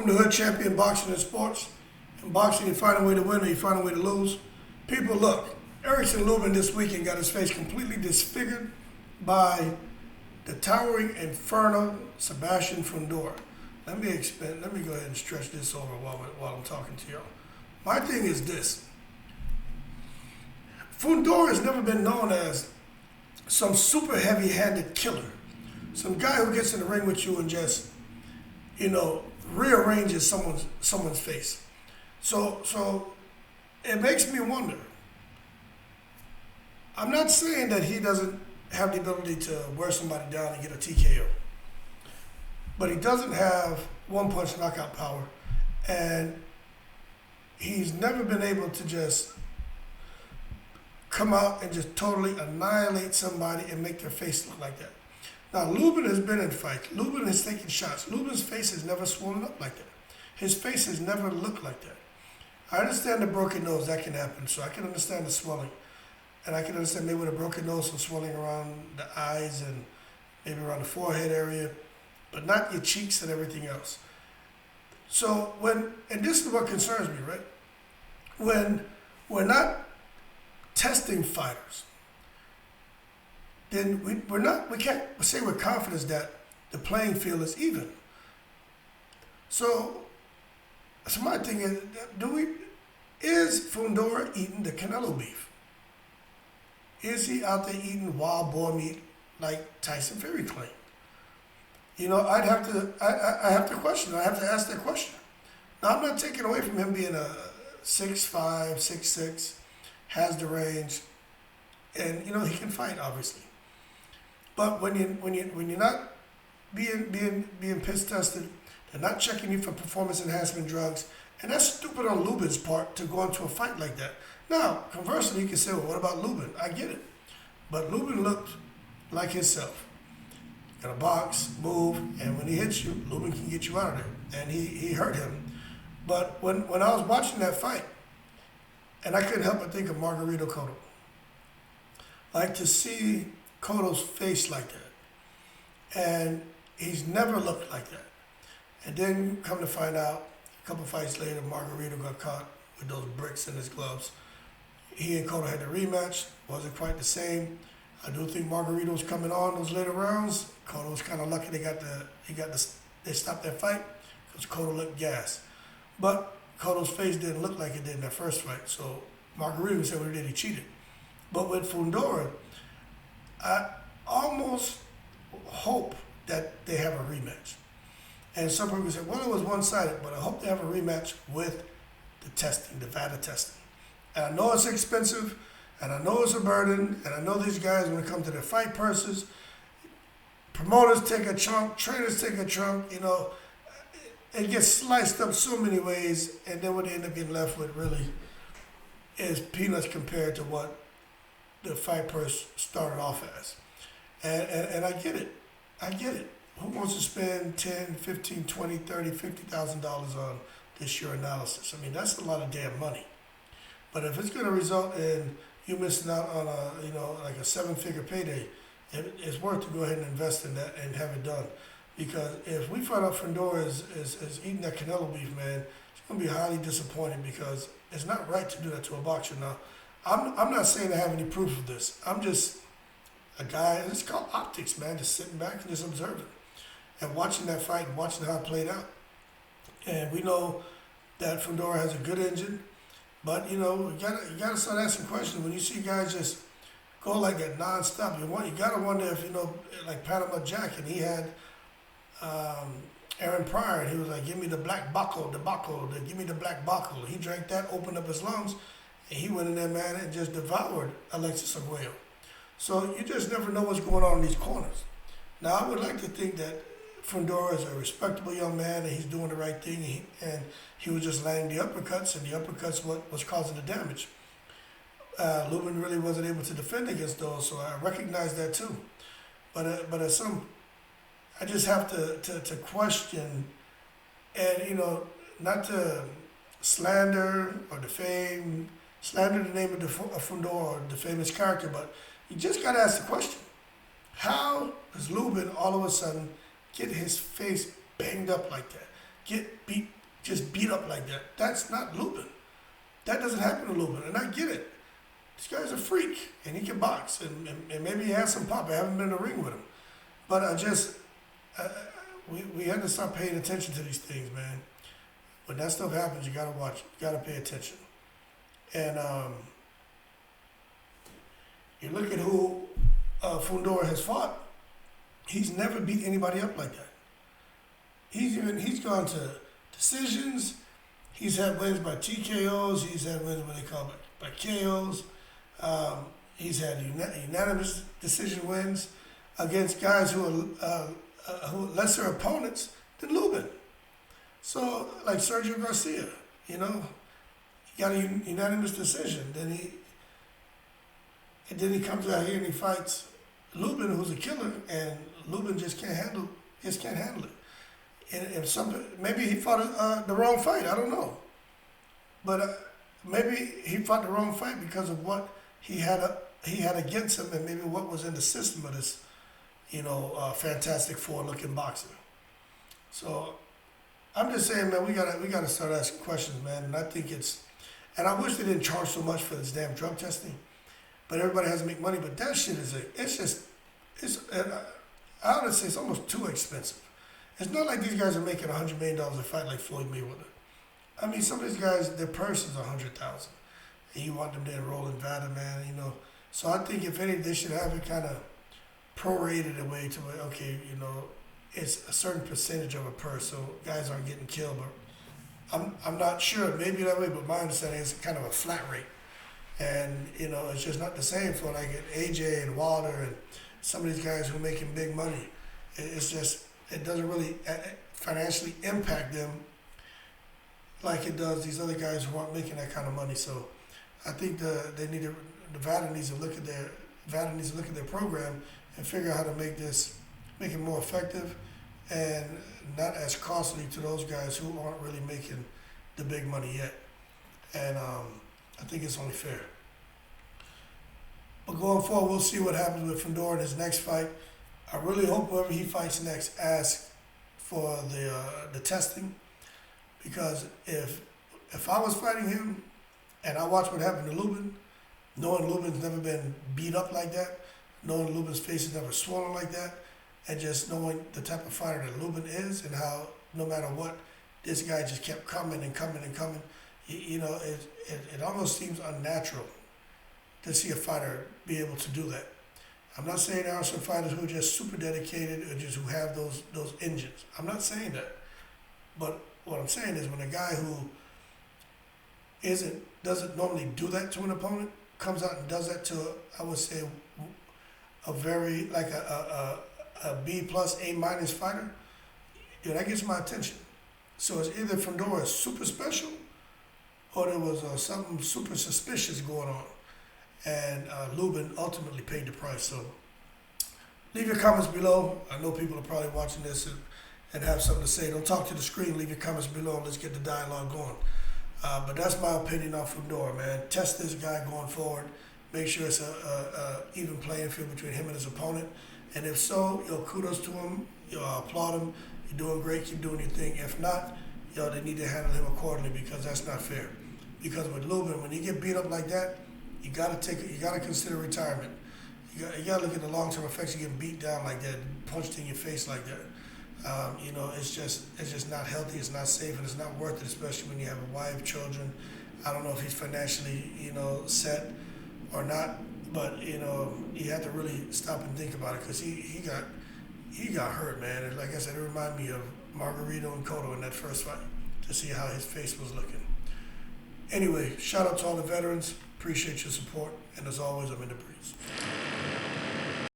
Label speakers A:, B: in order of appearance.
A: Welcome to Hood Champion Boxing and Sports. In boxing, you find a way to win or you find a way to lose. People, look, Erickson Lubin this weekend got his face completely disfigured by the towering inferno Sebastian Fundora. Let me go ahead and stretch this over while I'm talking to y'all. My thing is this. Fundora has never been known as some super heavy-handed killer. Some guy who gets in the ring with you and just, rearranges someone's face. So it makes me wonder. I'm not saying that he doesn't have the ability to wear somebody down and get a TKO, but he doesn't have one-punch knockout power, and he's never been able to just come out and just totally annihilate somebody and make their face look like that. Now, Lubin has been in fights. Lubin has taken shots. Lubin's face has never swollen up like that. His face has never looked like that. I understand the broken nose, that can happen, so I can understand the swelling. And I can understand maybe with a broken nose, some swelling around the eyes and maybe around the forehead area, but not your cheeks and everything else. So and this is what concerns me, right? When we're not testing fighters, then we can't say with confidence that the playing field is even. So my thing is Fundora eating the CANELO beef? Is he out there eating wild boar meat like Tyson Fury claimed? I have to question. I have to ask that question. Now, I'm not taking away from him being a 6'5", 6'6", has the range, and he can fight, obviously. But when you're not being piss tested, they're not checking you for performance enhancement drugs, and that's stupid on Lubin's part to go into a fight like that. Now, conversely, you can say, well, what about Lubin? I get it. But Lubin looked like himself. Got a box, move, and when he hits you, Lubin can get you out of there. And he hurt him. But when I was watching that fight, and I couldn't help but think of Margarito Cotto. Like, to see Cotto's face like that. And he's never looked like that. And then come to find out, a couple fights later, Margarito got caught with those bricks in his gloves. He and Cotto had a rematch. Wasn't quite the same. I do think Margarito was coming on those later rounds. Cotto was kind of lucky they stopped that fight because Cotto looked gassed. But Cotto's face didn't look like it did in that first fight. So Margarito said what he did, he cheated. But with Fundora, I almost hope that they have a rematch. And some people say, well, it was one-sided, but I hope they have a rematch with the testing, the VADA testing. And I know it's expensive, and I know it's a burden, and I know these guys, when it comes to their fight purses, promoters take a chunk, trainers take a chunk, it gets sliced up so many ways, and then what they end up getting left with really is peanuts compared to what the fight purse started off as. And I get it. I get it. Who wants to spend 10, 15, 20, 30, $50,000 on this your analysis? I mean, that's a lot of damn money. But if it's going to result in you missing out on like a 7-figure payday, it's worth to go ahead and invest in that and have it done. Because if we find out Fundora is eating that CANELO beef, man, it's going to be highly disappointed because it's not right to do that to a boxer. Now, I'm not saying I have any proof of this. I'm just a guy, it's called optics, man, just sitting back and just observing and watching that fight and watching how it played out. And we know that Fundora has a good engine, but you gotta start asking questions when you see guys just go like that nonstop. You gotta wonder if like Panama Jack, and he had Aaron Pryor, and he was like, "Give me the black buckle, give me the black buckle." He drank that, opened up his lungs, and he went in there, man, and just devoured Alexis Arguello. So you just never know what's going on in these corners. Now, I would like to think that Fundora is a respectable young man and he's doing the right thing, and he was just landing the uppercuts, and the uppercuts what was causing the damage. Lubin really wasn't able to defend against those, so I recognize that too. But I just have to question, and not to slander or defame, slander the name of Fundora or defame his character, but you just got to ask the question: how does Lubin all of a sudden get his face banged up like that? get just beat up like that. That's not Lubin. That doesn't happen to Lubin, and I get it. This guy's a freak, and he can box, and maybe he has some pop. I haven't been in the ring with him, but we had to start paying attention to these things, man. When that stuff happens, you gotta watch. You gotta pay attention. And you look at who Fundora has fought. He's never beat anybody up like that. He's gone to decisions. He's had wins by TKOs. He's had wins what they call by KOs. He's had unanimous decision wins against guys who are lesser opponents than Lubin. So, like Sergio Garcia, he got a unanimous decision. Then he comes out here and he fights Lubin, who's a killer, and Lubin just can't handle it. And maybe he fought the wrong fight. I don't know, but maybe he fought the wrong fight because of what he had against him, and maybe what was in the system of this, Fantastic Four looking boxer. So I'm just saying, man, we gotta start asking questions, man. And I think and I wish they didn't charge so much for this damn drug testing. But everybody has to make money. But that shit I would say it's almost too expensive. It's not like these guys are making $100 million a fight like Floyd Mayweather. I mean, some of these guys, their purse is $100,000, and you want them to enroll in VADA, man. So I think if anything, they should have it kind of prorated away to where, okay, it's a certain percentage of a purse, so guys aren't getting killed. But I'm not sure, maybe that way, but my understanding is kind of a flat rate. And, it's just not the same for like AJ and Wilder and some of these guys who are making big money. It's just, it doesn't really financially impact them like it does these other guys who aren't making that kind of money. So I think the VADA needs to look at their program and figure out how to make it more effective and not as costly to those guys who aren't really making the big money yet. And I think it's only fair. But going forward, we'll see what happens with Fundora in his next fight. I really hope whoever he fights next asks for the testing, because if I was fighting him and I watched what happened to Lubin, knowing Lubin's never been beat up like that, knowing Lubin's face is never swollen like that, and just knowing the type of fighter that Lubin is and how no matter what, this guy just kept coming and coming and coming. It almost seems unnatural to see a fighter be able to do that. I'm not saying there are some fighters who are just super dedicated or just who have those engines. I'm not saying that. But what I'm saying is when a guy who doesn't normally do that to an opponent comes out and does that to, I would say, a very, like a B plus, A minus fighter, that gets my attention. So it's either Fundora is super special or there was something super suspicious going on. And Lubin ultimately paid the price. So leave your comments below. I know people are probably watching this and have something to say. Don't talk to the screen. Leave your comments below and let's get the dialogue going. But that's my opinion on Fundora, man. Test this guy going forward. Make sure it's a even playing field between him and his opponent. And if so, kudos to him. Applaud him. You're doing great. Keep doing your thing. If not, they need to handle him accordingly, because that's not fair. Because with Lubin, when you get beat up like that, you gotta consider retirement. You gotta look at the long-term effects of getting beat down like that, punched in your face like that. It's just not healthy. It's not safe, and it's not worth it, especially when you have a wife, children. I don't know if he's financially, set or not, but you have to really stop and think about it, because he got hurt, man. And like I said, it reminded me of Margarito and Cotto in that first fight, to see how his face was looking. Anyway, shout out to all the veterans. Appreciate your support, and as always, I'm in the breeze.